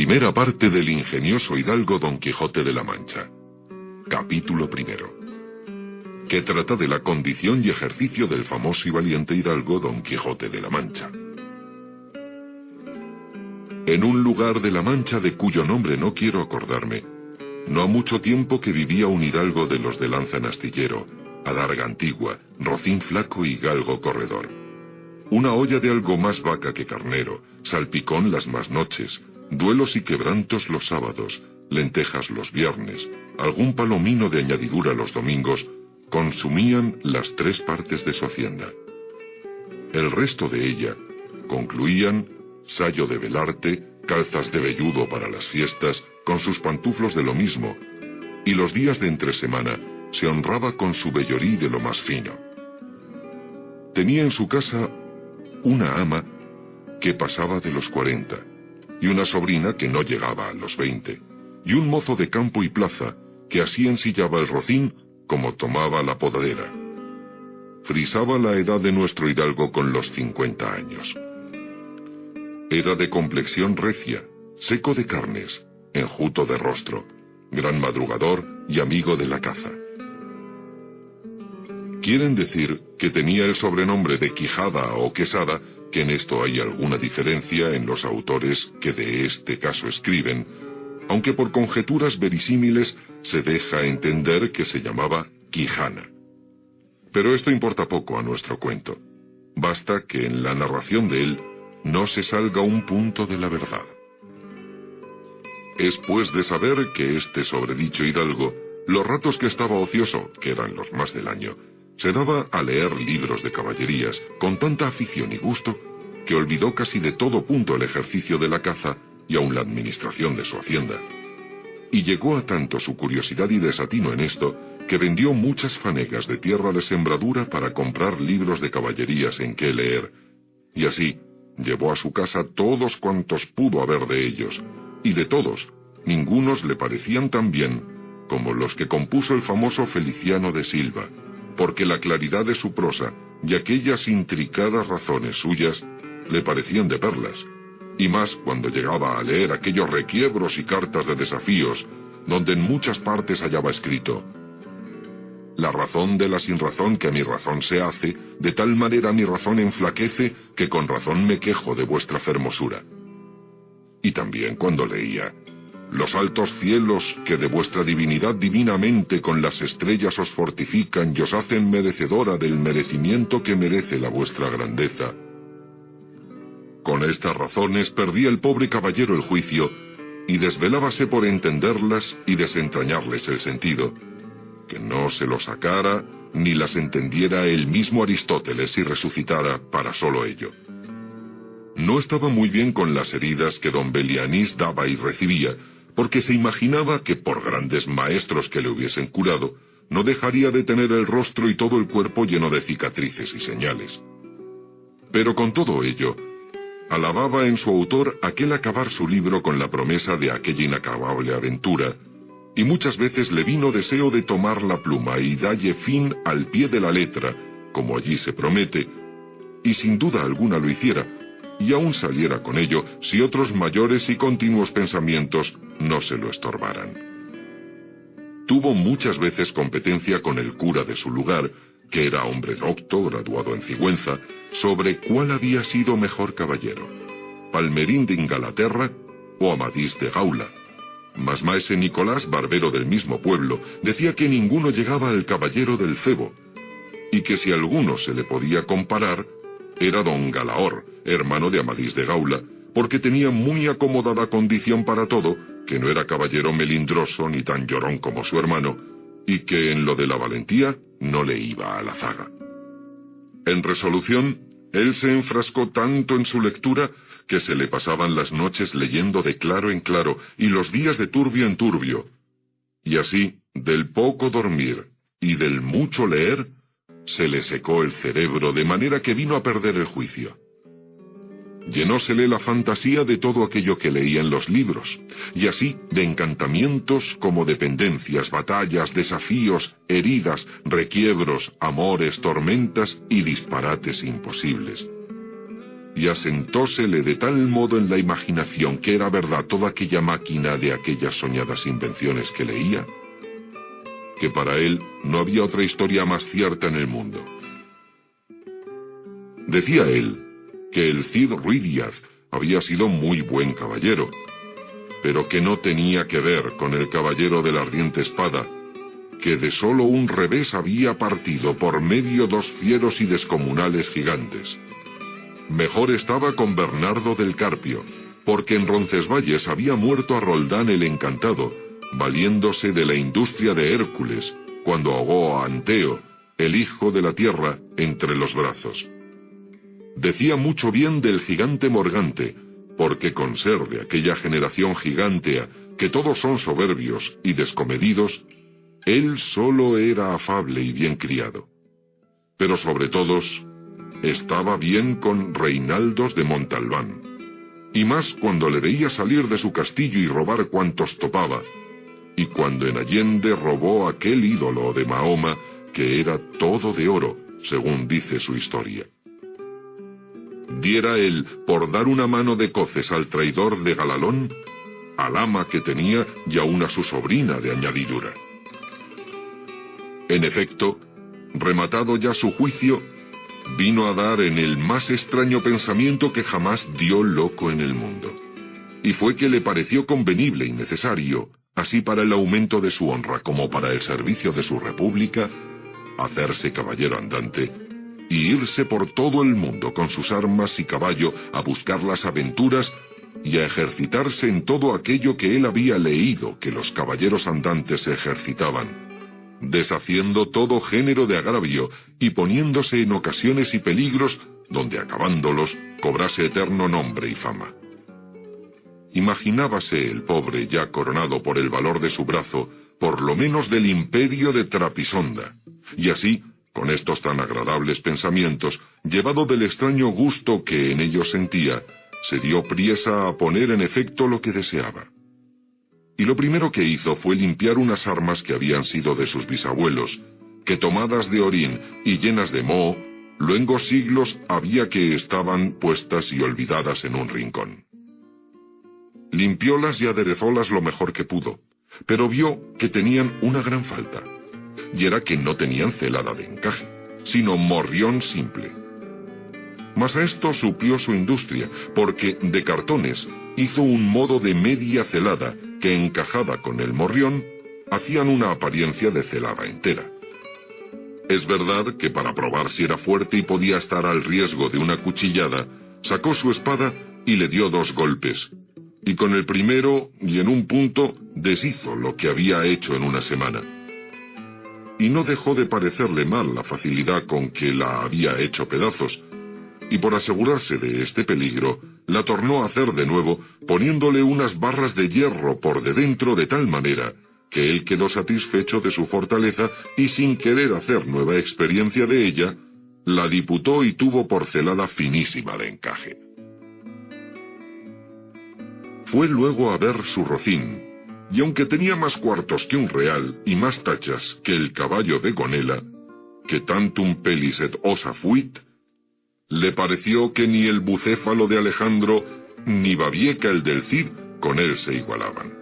Primera parte del ingenioso hidalgo Don Quijote de la Mancha. Capítulo primero. Que trata de la condición y ejercicio del famoso y valiente hidalgo Don Quijote de la Mancha. En un lugar de la Mancha de cuyo nombre no quiero acordarme, no ha mucho tiempo que vivía un hidalgo de los de lanza en astillero, adarga antigua, rocín flaco y galgo corredor. Una olla de algo más vaca que carnero, salpicón las más noches, duelos y quebrantos los sábados, lentejas los viernes, algún palomino de añadidura los domingos, consumían las 3 partes de su hacienda. El resto de ella concluían sayo de velarte, calzas de velludo para las fiestas, con sus pantuflos de lo mismo, y los días de entresemana se honraba con su vellorí de lo más fino. Tenía en su casa una ama que pasaba de los 40, y una sobrina que no llegaba a los 20, y un mozo de campo y plaza que así ensillaba el rocín como tomaba la podadera. Frisaba la edad de nuestro hidalgo con los 50 años. Era de complexión recia, seco de carnes, enjuto de rostro, gran madrugador y amigo de la caza. Quieren decir que tenía el sobrenombre de Quijada o Quesada, que en esto hay alguna diferencia en los autores que de este caso escriben, aunque por conjeturas verisímiles se deja entender que se llamaba Quijana. Pero esto importa poco a nuestro cuento. Basta que en la narración de él no se salga un punto de la verdad. Es pues de saber que este sobredicho hidalgo, los ratos que estaba ocioso, que eran los más del año, se daba a leer libros de caballerías con tanta afición y gusto que olvidó casi de todo punto el ejercicio de la caza y aun la administración de su hacienda. Y llegó a tanto su curiosidad y desatino en esto que vendió muchas fanegas de tierra de sembradura para comprar libros de caballerías en que leer, y así llevó a su casa todos cuantos pudo haber de ellos, y de todos, ningunos le parecían tan bien como los que compuso el famoso Feliciano de Silva, porque la claridad de su prosa y aquellas intricadas razones suyas le parecían de perlas, y más cuando llegaba a leer aquellos requiebros y cartas de desafíos, donde en muchas partes hallaba escrito: la razón de la sinrazón que a mi razón se hace, de tal manera mi razón enflaquece, que con razón me quejo de vuestra fermosura. Y también cuando leía: los altos cielos que de vuestra divinidad divinamente con las estrellas os fortifican y os hacen merecedora del merecimiento que merece la vuestra grandeza. Con estas razones perdía el pobre caballero el juicio, y desvelábase por entenderlas y desentrañarles el sentido, que no se lo sacara ni las entendiera el mismo Aristóteles si resucitara para solo ello. No estaba muy bien con las heridas que don Belianís daba y recibía, porque se imaginaba que por grandes maestros que le hubiesen curado, no dejaría de tener el rostro y todo el cuerpo lleno de cicatrices y señales. Pero con todo ello, alababa en su autor aquel acabar su libro con la promesa de aquella inacabable aventura, y muchas veces le vino deseo de tomar la pluma y dalle fin al pie de la letra, como allí se promete, y sin duda alguna lo hiciera, y aún saliera con ello si otros mayores y continuos pensamientos no se lo estorbaran. Tuvo muchas veces competencia con el cura de su lugar, que era hombre docto, graduado en Cigüenza, sobre cuál había sido mejor caballero, Palmerín de Ingalaterra o Amadís de Gaula. Mas maese Nicolás, barbero del mismo pueblo, decía que ninguno llegaba al caballero del Febo, y que si alguno se le podía comparar, era don Galaor, hermano de Amadís de Gaula, porque tenía muy acomodada condición para todo, que no era caballero melindroso ni tan llorón como su hermano, y que en lo de la valentía no le iba a la zaga. En resolución, él se enfrascó tanto en su lectura que se le pasaban las noches leyendo de claro en claro y los días de turbio en turbio, y así, del poco dormir y del mucho leer, se le secó el cerebro de manera que vino a perder el juicio. Llenósele la fantasía de todo aquello que leía en los libros, y así de encantamientos como dependencias, batallas, desafíos, heridas, requiebros, amores, tormentas y disparates imposibles. y asentósele de tal modo en la imaginación que era verdad toda aquella máquina de aquellas soñadas invenciones que leía, que para él no había otra historia más cierta en el mundo. Decía él que el Cid Ruy Díaz había sido muy buen caballero, pero que no tenía que ver con el caballero de la ardiente espada, que de solo un revés había partido por medio dos fieros y descomunales gigantes. Mejor estaba con Bernardo del Carpio, porque en Roncesvalles había muerto a Roldán el Encantado, valiéndose de la industria de Hércules, cuando ahogó a Anteo, el hijo de la tierra, entre los brazos. Decía mucho bien del gigante Morgante, porque con ser de aquella generación gigántea, que todos son soberbios y descomedidos, él solo era afable y bien criado. Pero sobre todos, estaba bien con Reinaldos de Montalbán, y más cuando le veía salir de su castillo y robar cuantos topaba, y cuando en Allende robó aquel ídolo de Mahoma, que era todo de oro, según dice su historia. Diera él por dar una mano de coces al traidor de Galalón, al ama que tenía y aun a su sobrina de añadidura. En efecto, rematado ya su juicio, vino a dar en el más extraño pensamiento que jamás dio loco en el mundo. Y fue que le pareció convenible y necesario, así para el aumento de su honra como para el servicio de su república, hacerse caballero andante y irse por todo el mundo con sus armas y caballo a buscar las aventuras y a ejercitarse en todo aquello que él había leído que los caballeros andantes se ejercitaban, deshaciendo todo género de agravio y poniéndose en ocasiones y peligros donde acabándolos cobrase eterno nombre y fama. Imaginábase el pobre ya coronado por el valor de su brazo, por lo menos del imperio de Trapisonda, y así, con estos tan agradables pensamientos, llevado del extraño gusto que en ellos sentía, se dio priesa a poner en efecto lo que deseaba. Y lo primero que hizo fue limpiar unas armas que habían sido de sus bisabuelos, que tomadas de orín y llenas de moho, luengos siglos había que estaban puestas y olvidadas en un rincón. Limpiólas y aderezólas lo mejor que pudo, pero vio que tenían una gran falta, y era que no tenían celada de encaje, sino morrión simple. Mas a esto suplió su industria, porque de cartones hizo un modo de media celada que, encajada con el morrión, hacían una apariencia de celada entera. Es verdad que para probar si era fuerte y podía estar al riesgo de una cuchillada, sacó su espada y le dio 2 golpes, y con el primero, y en un punto, deshizo lo que había hecho en una semana. Y no dejó de parecerle mal la facilidad con que la había hecho pedazos, y por asegurarse de este peligro, la tornó a hacer de nuevo, poniéndole unas barras de hierro por de dentro de tal manera, que él quedó satisfecho de su fortaleza y sin querer hacer nueva experiencia de ella, la diputó y tuvo por celada finísima de encaje. Fue luego a ver su rocín, y aunque tenía más cuartos que un real y más tachas que el caballo de Gonela, que tantum pellis et osa fuit, le pareció que ni el bucéfalo de Alejandro ni Babieca el del Cid con él se igualaban.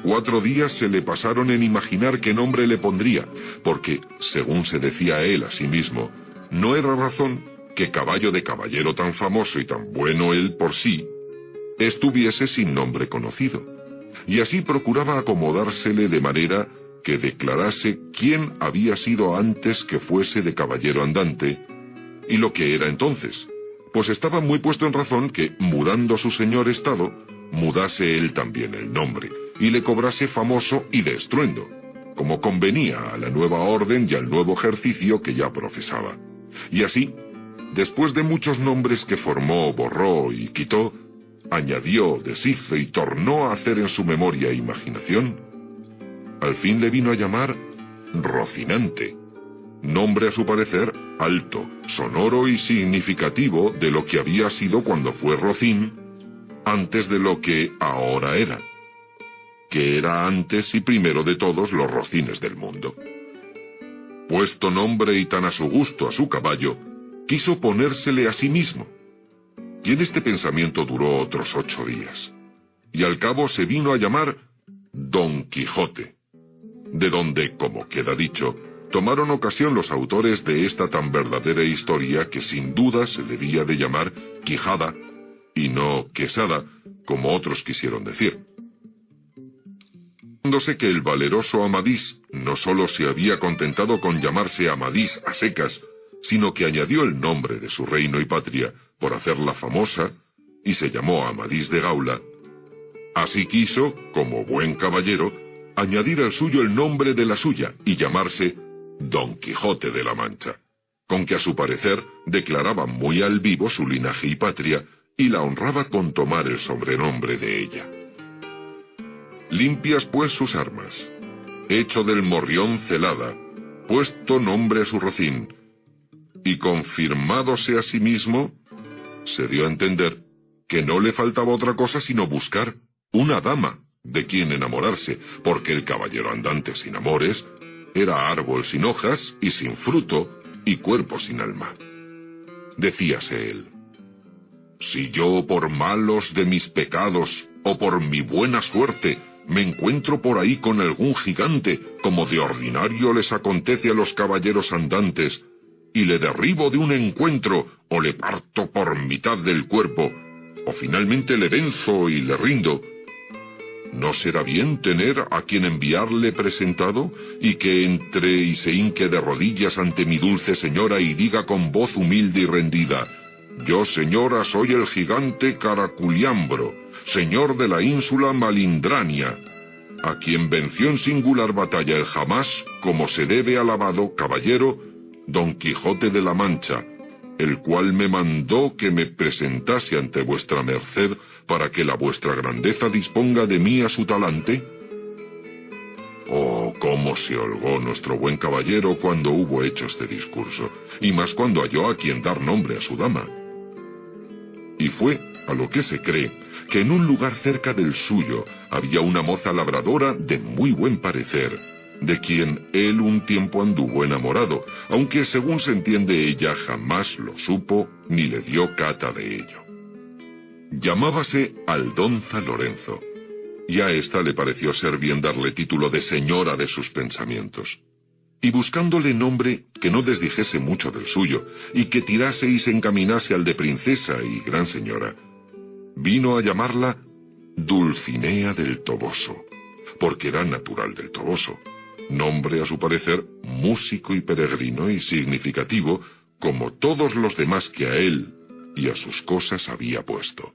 4 días se le pasaron en imaginar qué nombre le pondría, porque, según se decía él a sí mismo, no era razón que caballo de caballero tan famoso y tan bueno él por sí, estuviese sin nombre conocido, y así procuraba acomodársele de manera que declarase quién había sido antes que fuese de caballero andante, y lo que era entonces, pues estaba muy puesto en razón que, mudando su señor estado, mudase él también el nombre, y le cobrase famoso y de estruendo, como convenía a la nueva orden y al nuevo ejercicio que ya profesaba. Y así, después de muchos nombres que formó, borró y quitó, añadió, deshizo y tornó a hacer en su memoria e imaginación, al fin le vino a llamar Rocinante, nombre a su parecer alto, sonoro y significativo de lo que había sido cuando fue Rocín, antes de lo que ahora era, que era antes y primero de todos los rocines del mundo. Puesto nombre y tan a su gusto a su caballo, quiso ponérsele a sí mismo, Y en este pensamiento duró otros 8 días. Y al cabo se vino a llamar Don Quijote, de donde, como queda dicho, tomaron ocasión los autores de esta tan verdadera historia que sin duda se debía de llamar Quijada, y no Quesada, como otros quisieron decir. Sé que el valeroso Amadís no sólo se había contentado con llamarse Amadís a secas, sino que añadió el nombre de su reino y patria por hacerla famosa, y se llamó Amadís de Gaula. Así quiso, como buen caballero, añadir al suyo el nombre de la suya y llamarse Don Quijote de la Mancha, con que a su parecer declaraba muy al vivo su linaje y patria y la honraba con tomar el sobrenombre de ella. Limpias pues sus armas, hecho del morrión celada, puesto nombre a su rocín, y confirmádose a sí mismo, se dio a entender que no le faltaba otra cosa sino buscar una dama de quien enamorarse, porque el caballero andante sin amores era árbol sin hojas y sin fruto y cuerpo sin alma. Decíase él: si yo por malos de mis pecados o por mi buena suerte me encuentro por ahí con algún gigante, como de ordinario les acontece a los caballeros andantes, y le derribo de un encuentro, o le parto por mitad del cuerpo, o finalmente le venzo y le rindo, ¿no será bien tener a quien enviarle presentado, y que entre y se hinque de rodillas ante mi dulce señora y diga con voz humilde y rendida: yo, señora, soy el gigante Caraculiambro, señor de la ínsula Malindrania, a quien venció en singular batalla el jamás, como se debe alabado caballero, Don Quijote de la Mancha, el cual me mandó que me presentase ante vuestra merced para que la vuestra grandeza disponga de mí a su talante? Oh, cómo se holgó nuestro buen caballero cuando hubo hecho este discurso, y más cuando halló a quien dar nombre a su dama. Y fue, a lo que se cree, que en un lugar cerca del suyo había una moza labradora de muy buen parecer, de quien él un tiempo anduvo enamorado, aunque según se entiende ella jamás lo supo ni le dio cata de ello. Llamábase Aldonza Lorenzo, y a ésta le pareció ser bien darle título de señora de sus pensamientos. Y buscándole nombre que no desdijese mucho del suyo, y que tirase y se encaminase al de princesa y gran señora, vino a llamarla Dulcinea del Toboso, porque era natural del Toboso, nombre a su parecer músico y peregrino y significativo, como todos los demás que a él y a sus cosas había puesto.